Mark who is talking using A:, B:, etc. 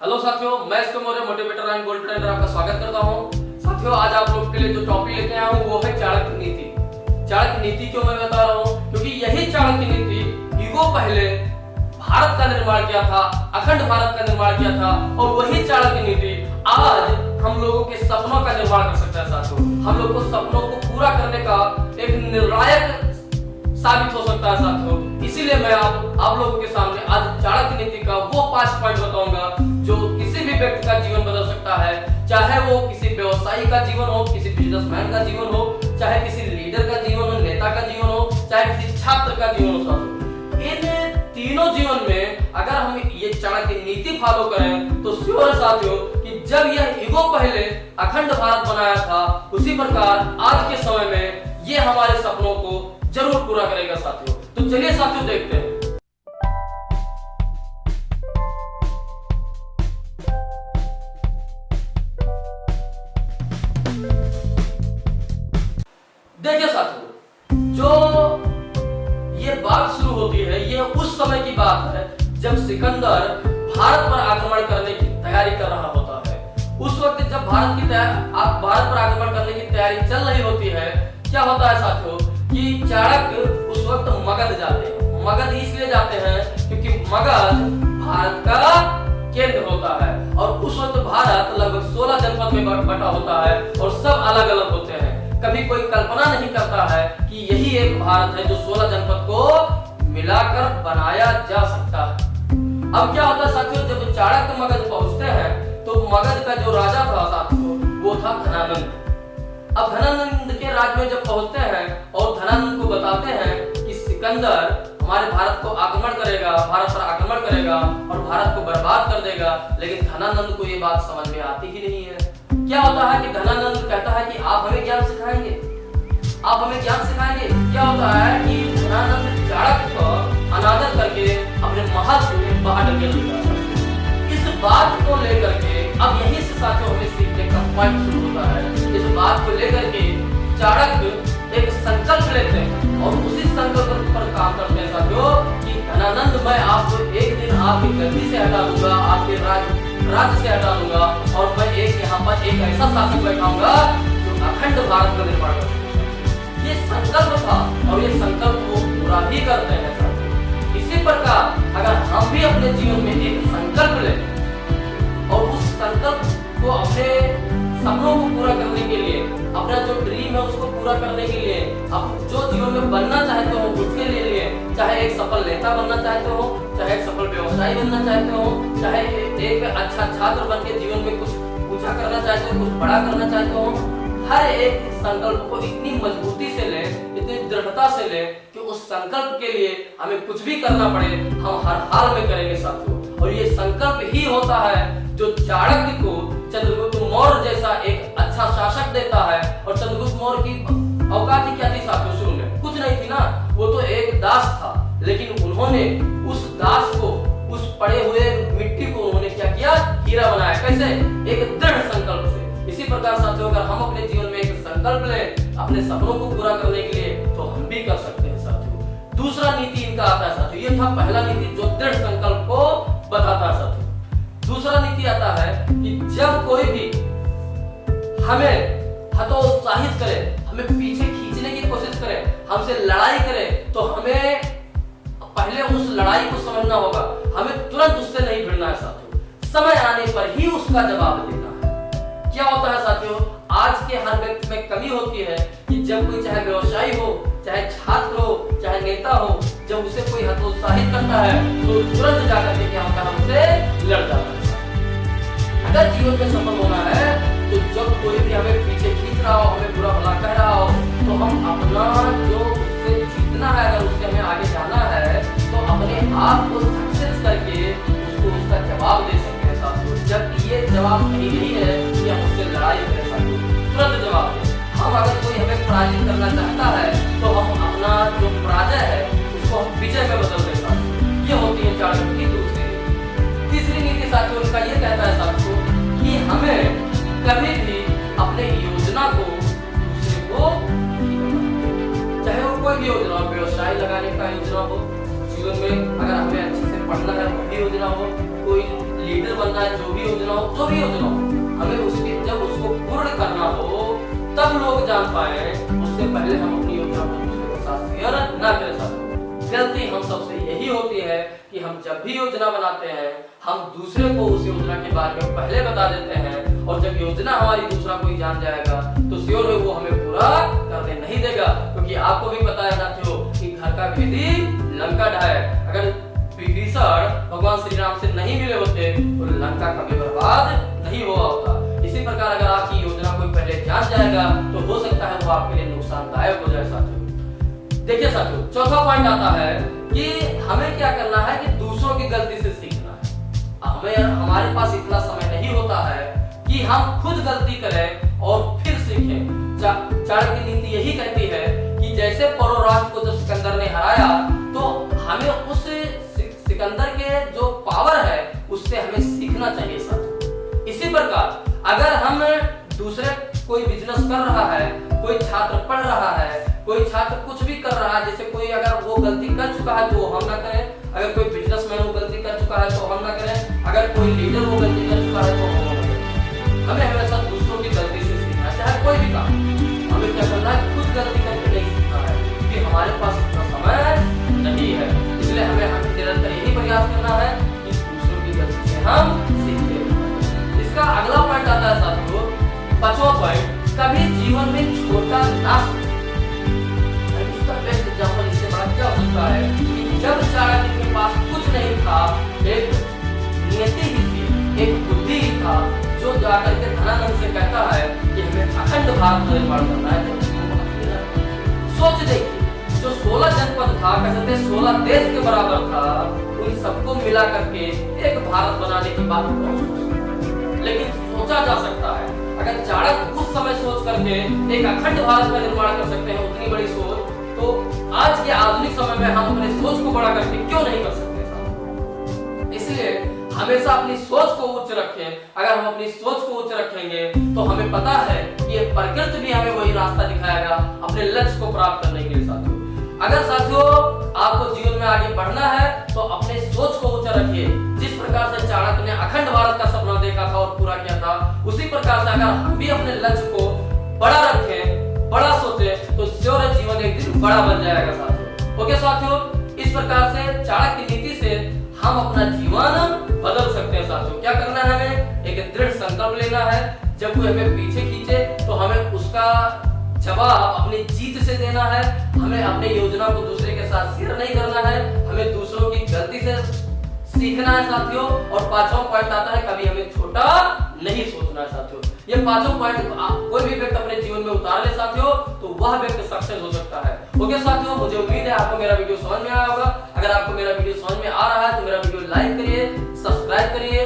A: Hello साथियों, मैं इसके Maurya motivator and gold trainer आपका स्वागत करता हूं। साथियों, आज आप लोग के लिए जो टॉपिक लेके आया हूं वो है चाणक्य नीति। चाणक्य नीति क्यों मैं बता रहा हूं? क्योंकि यही चाणक्य नीति युगों पहले भारत का निर्माण किया था, अखंड भारत का निर्माण किया था, और वही चाणक्य नीति आज हम लोगों के सपनों का निर्माण कर सकता है। साथियों, हम लोग को सपनों को पूरा करने का एक निर्णायक साबित हो सकता है। साथियों, इसीलिए मैं आप लोगों के सामने आज चाणक्य नीति का वो 5 पॉइंट बताऊंगा जो किसी भी व्यक्ति का जीवन बदल सकता है। चाहे वो किसी व्यवसायी का जीवन हो, किसी बिजनेसमैन का जीवन हो, चाहे किसी लीडर का जीवन हो, नेता का जीवन हो, चाहे किसी छात्र का जीवन हो। साथियों, इन तीनों जीवन में अगर हम ये चाणक्य नीति फॉलो करें तो श्योर साथियों कि जब यह युगों पहले अखंड भारत बनाया था, उसी प्रकार आज के समय में ये हमारे सपनों को जरूर पूरा करेगा। साथियों, तो चलिए साथियों देखते हैं। देखिए साथियों, जो ये बात शुरू होती है ये उस समय की बात है जब सिकंदर भारत पर आक्रमण करने की तैयारी कर रहा होता है। उस वक्त जब भारत पर आक्रमण करने की तैयारी चल रही होती है, क्या होता है साथियों कि चाणक्य उस वक्त मगध जाते हैं। मगध इसलिए जाते हैं क्योंकि मगध भारत का केंद्र होता है, और उस वक्त भारत लगभग 16 जनपद में बटा होता है और सब अलग अलग होते हैं। कभी कोई कल्पना नहीं करता है कि यही एक भारत है जो 16 जनपद को मिलाकर बनाया जा सकता है। अब क्या होता है साथियों, जब चाणक्य मगध पहुंचते हैं तो मगध का जो राजा था साथियों वो था धनानंद। अब धनानंद के राज में जब पहुंचते हैं और धनानंद को बताते हैं कि सिकंदर हमारे भारत को आक्रमण करेगा, भारत पर आक्रमण करेगा और भारत को बर्बाद कर देगा, लेकिन धनानंद को ये बात समझ में आती ही नहीं है। क्या होता है कि धनानंद कहता है कि आप हमें ज्ञान सिखाएंगे, आप हमें ज्ञान सिखाएंगे। क्या होता है कि धनानंद चाणक्य का अनादर करके अपने महल से बाहर निकल देता है। इस बात को लेकर के अब यहीं से साथियों हमें सीखने का पॉइंट शुरू होता है। इस बात को लेकर के चाणक्य एक संकल्प लेते हैं और उसी संकल्प पर काम करते हैं साथियों कि धनानंद, मैं आपको एक दिन आपकी गद्दी से हटा दूंगा, आपके राज्य से हटा दूंगा, और मैं यहाँ पर एक ऐसा शासक बैठाऊंगा जो अखंड भारत का निर्माण करेगा। ये संकल्प था और ये संकल्प को पूरा भी करते हैं साथियों। इसी प्रकार अगर हम भी अपने जीवन में एक संकल्प लें और उस संकल्प को अपने सपनों को पूरा करने के लिए, अपना जो ड्रीम है उसको पूरा करने के लिए, आप जो जीवन में बनना चाहते हो उसके लिए, चाहे एक सफल नेता बनना चाहते हो, चाहे एक सफल व्यवसायी बनना चाहते हो, चाहे एक अच्छा छात्र बन के जीवन में कुछ ऊंचा करना चाहते हो, कुछ बड़ा करना चाहते हो, हर एक संकल्प को इतनी मजबूती से ले, इतनी दृढ़ता से ले कि उस संकल्प के लिए हमें कुछ भी करना पड़े हम हर हाल में करेंगे साथियों। और ये संकल्प ही होता है जो चाणक्य को चंद्रगुप्त मौर्य जैसा एक अच्छा शासक देता है। और चंद्रगुप्त मौर्य की औकात ही क्या थी साथियों? शुरू में कुछ नहीं थी ना, वो तो एक दास था, लेकिन उन्होंने उस दास को, उस पड़े हुए मिट्टी को उन्होंने क्या किया? हीरा बनाया। कैसे? एक दृढ़ संकल्प से। इसी प्रकार साथियों अगर हम अपने जीवन में एक संकल्प लें अपने सपनों को पूरा करने के लिए तो हम भी कर सकते हैं साथियों। दूसरा नीति इनका आता है साथियों, ये था पहला नीति जो दृढ़ संकल्प को बताता है साथियों। दूसरा नीति आता है कि जब कोई भी हमें हतोत्साहित करे, हमें पीछे खींचने की कोशिश करे, हमसे लड़ाई करे, तो हमें पहले उस लड़ाई को समझना होगा। हमें तुरंत उससे नहीं भिड़ना है साथियों, समय आने पर ही उसका जवाब देना है। क्या होता है साथियों, आज के हर व्यक्ति में कमी होती है कि जब कोई चाहे व्यवसायी हो, चाहे छात्र हो, चाहे नेता हो, जब उसे कोई हतोत्साहित करता है तो तुरंत जाकर के क्या होता है? उससे लड़ जाता है। अगर जीवन में सफल होना है तो जब कोई भी हमें पीछे खींच रहा हो, हमें बुरा भला कह रहा हो, तो हम अपना जो उससे जीतना है, अगर उससे हमें आगे जाना है तो अपने आप को सक्सेस करके उसको उसका जवाब दे सकते हैं साथियों। जब ये जवाब सही नहीं है कि हम उससे लड़ाई करें साथियों, तुरंत जवाब दें। हम अगर कोई हमें पराजित करना चाहता है तो हम अपना जो पराजय है उसको हम विजय में बदल दें साथियों। ये होती है चाणक्य की दूसरी नीति। तीसरी नीति साथियों उनका ये कहता है साथियों कि हमें कभी भी अपने योजना को दूसरे को, चाहे वो कोई भी योजना हो, व्यवसाय लगाने का योजना हो, जीवन में अगर हमें अच्छे से पढ़ना है वो भी योजना हो, कोई लीडर बनना योजना है, जो भी योजना हो, हमें जब उसको पूर्ण करना हो तब लोग जान पाए, उससे पहले हम अपनी योजना को दूसरे के साथ शेयर ना करें साथियों। गलती हम सबसे यही होती है कि हम जब भी योजना बनाते हैं हम दूसरे को उस योजना के बारे में पहले बता देते हैं, और जब योजना हमारी दूसरा कोई जान जाएगा तो श्योर है वो हमें पूरा करने नहीं देगा, क्योंकि आपको भी पता है साथियों कि घर का भेदी लंका ढाए। अगर विभीषण भगवान श्री राम से नहीं मिले होते तो लंका कभी बर्बाद नहीं हुआ होता। इसी प्रकार अगर आपकी योजना कोई पहले जान जाएगा तो हो सकता है वो आपके लिए नुकसानदायक हो जाए साथियों। देखिए साथियों, चौथा पॉइंट आता है कि हमें क्या करना है कि दूसरों की गलती से सीखना है। हमारे पास इतना समय नहीं होता है कि हम खुद गलती करें और फिर सीखें। चाणक्य की नीति यही कहती है कि जैसे परो राष्ट्र को जब सिकंदर ने हराया तो हमें उस सिकंदर के जो पावर है उससे हमें सीखना चाहिए साथियों। इसी प्रकार अगर हम दूसरे कोई बिजनेस कर रहा है, कोई छात्र पढ़ रहा है, कोई छात्र कुछ भी कर रहा है, जैसे कोई अगर वो गलती कर चुका है तो हम ना करें, अगर कोई बिजनेसमैन वो गलती कर चुका है तो हम ना करें, अगर कोई लीडर वो गलती कर चुका है तो हम ना करें। हमें हमेशा दूसरों की गलती से सीखना, चाहे कोई भी काम। हमें क्या करना है, खुद गलती करके नहीं सीखना है, क्योंकि हमारे पास इतना समय नहीं है। इसलिए हमें निरंतर यही प्रयास करना है कि दूसरों की गलती से हम सीखते हैं। इसका अगला पॉइंट आता है साथियों, पांचवा पॉइंट, कभी जीवन में छोटा ना सोचें। इसका बेस्ट एग्जांपल इससे बड़ा क्या हो सकता है कि जब चाणक्य के पास कुछ नहीं था, एक नियति ही थी, एक बुद्धि ही था, जो जाकर के धनानंद से कहता है कि हमें अखंड भारत का निर्माण करना है। सोच देखिए, जो 16 जनपद था, कहते 16 देश के बराबर था, उन सबको मिला करके एक भारत बनाने की बात लेकिन सोचा जा सकता है। अगर चाणक्य उस समय सोच करके एक अखंड भारत का निर्माण कर सकते हैं, उतनी बड़ी सोच, तो आज के आधुनिक समय में हम अपने सोच को बड़ा करके क्यों नहीं कर सकते साहब? इसलिए हमेशा अपनी सोच को उच्च रखें। अगर हम अपनी सोच को उच्च रखेंगे तो हमें पता है कि ये प्रकृति भी हमें वही रास्ता दिखाएगा अपने लक्ष्य को प्राप्त करने के लिए साथियों। अगर साथियों आपको जीवन में आगे बढ़ना है तो अपने सोच को ऊंचा रखिए। जिस प्रकार से चाणक्य ने अखंड भारत का सपना देखा था और पूरा किया था, उसी प्रकार से अगर हम भी अपने लक्ष्य को बड़ा रखें, बड़ा सोचें, तो श्योर है जीवन एक दिन बड़ा बन जाएगा साथियों। ओके साथियों, इस प्रकार से चाणक्य की नीति से हम अपना जीवन बदल सकते हैं साथियों। क्या करना है, हमें एक दृढ़ संकल्प लेना है। जब कोई हमें पीछे खींचे तो हमें उसका जवाब अपनी जीत से देना है। हमें अपने योजना को दूसरे के साथ शेयर नहीं करना है, हमें दूसरों की गलती से सीखना है साथियों। और पांचवा पॉइंट आता है, कभी हमें छोटा नहीं सोचना है साथियों। ये पांचों पॉइंट कोई भी व्यक्ति अपने जीवन में उतार ले साथियों तो वह व्यक्ति सक्सेस हो सकता है। ओके साथियों, मुझे उम्मीद है आपको मेरा वीडियो समझ में आया होगा। अगर आपको मेरा वीडियो समझ में आ रहा है तो मेरा वीडियो लाइक करिए, सब्सक्राइब करिए